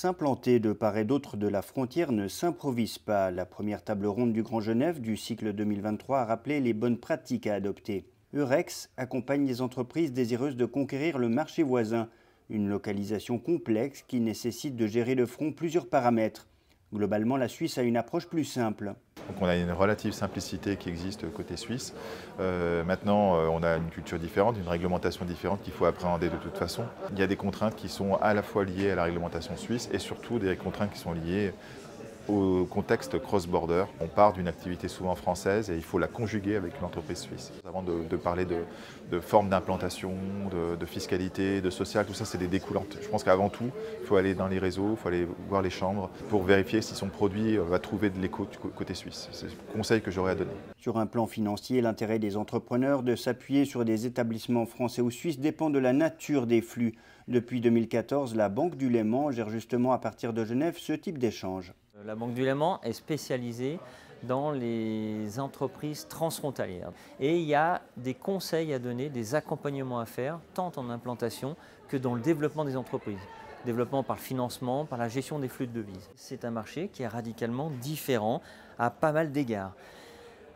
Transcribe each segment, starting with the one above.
S'implanter de part et d'autre de la frontière ne s'improvise pas. La première table ronde du Grand Genève du cycle 2023 a rappelé les bonnes pratiques à adopter. Eurex accompagne les entreprises désireuses de conquérir le marché voisin. Une localisation complexe qui nécessite de gérer de front plusieurs paramètres. Globalement, la Suisse a une approche plus simple. Donc on a une relative simplicité qui existe côté suisse. Maintenant, on a une culture différente, une réglementation différente qu'il faut appréhender de toute façon. Il y a des contraintes qui sont à la fois liées à la réglementation suisse et surtout des contraintes qui sont liées au contexte cross-border. On part d'une activité souvent française et il faut la conjuguer avec une entreprise suisse. Avant de parler de forme d'implantation, de fiscalité, de social, tout ça c'est des découlantes. Je pense qu'avant tout, il faut aller dans les réseaux, il faut aller voir les chambres pour vérifier si son produit va trouver de l'écho du côté suisse. C'est le conseil que j'aurais à donner. Sur un plan financier, l'intérêt des entrepreneurs de s'appuyer sur des établissements français ou suisses dépend de la nature des flux. Depuis 2014, la Banque du Léman gère justement à partir de Genève ce type d'échange. La Banque du Léman est spécialisée dans les entreprises transfrontalières. Et il y a des conseils à donner, des accompagnements à faire, tant en implantation que dans le développement des entreprises. Développement par le financement, par la gestion des flux de devises. C'est un marché qui est radicalement différent à pas mal d'égards.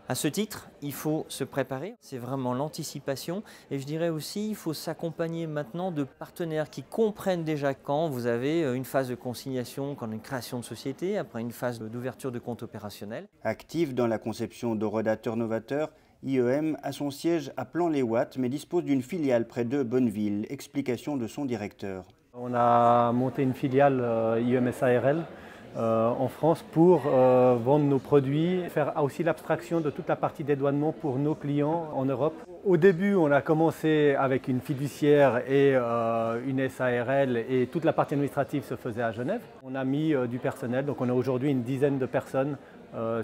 À ce titre, il faut se préparer, c'est vraiment l'anticipation et je dirais aussi il faut s'accompagner maintenant de partenaires qui comprennent déjà quand vous avez une phase de consignation, quand une création de société, après une phase d'ouverture de compte opérationnel. Active dans la conception d'horodateurs novateurs, IEM a son siège à Plan-les-Ouates mais dispose d'une filiale près de Bonneville. Explication de son directeur. On a monté une filiale IEM SARL en France pour vendre nos produits, faire aussi l'abstraction de toute la partie dédouanement pour nos clients en Europe. Au début, on a commencé avec une fiduciaire et une SARL et toute la partie administrative se faisait à Genève. On a mis du personnel, donc on a aujourd'hui une dizaine de personnes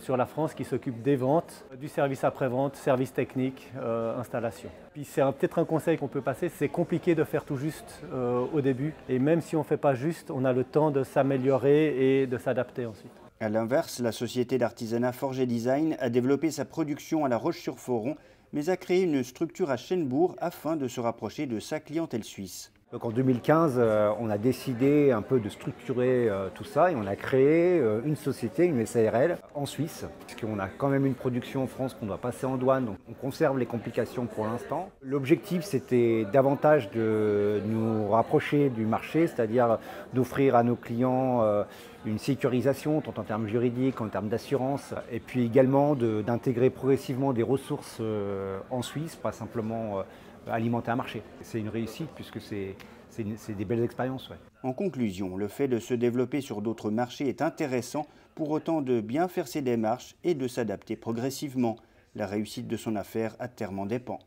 sur la France qui s'occupent des ventes, du service après-vente, service technique, installation. Puis c'est peut-être un conseil qu'on peut passer, c'est compliqué de faire tout juste au début et même si on ne fait pas juste, on a le temps de s'améliorer et de s'adapter ensuite. A l'inverse, la société d'artisanat Forge & Design a développé sa production à La Roche-sur-Foron mais a créé une structure à Chênebourg afin de se rapprocher de sa clientèle suisse. Donc en 2015, on a décidé un peu de structurer tout ça et on a créé une société, une SARL, en Suisse, puisqu'on a quand même une production en France qu'on doit passer en douane, donc on conserve les complications pour l'instant. L'objectif, c'était davantage de nous rapprocher du marché, c'est-à-dire d'offrir à nos clients une sécurisation, tant en termes juridiques qu'en termes d'assurance, et puis également d'intégrer progressivement des ressources en Suisse, pas simplement alimenter un marché. C'est une réussite puisque c'est des belles expériences. Ouais. En conclusion, le fait de se développer sur d'autres marchés est intéressant, pour autant de bien faire ses démarches et de s'adapter progressivement. La réussite de son affaire à terme en dépend.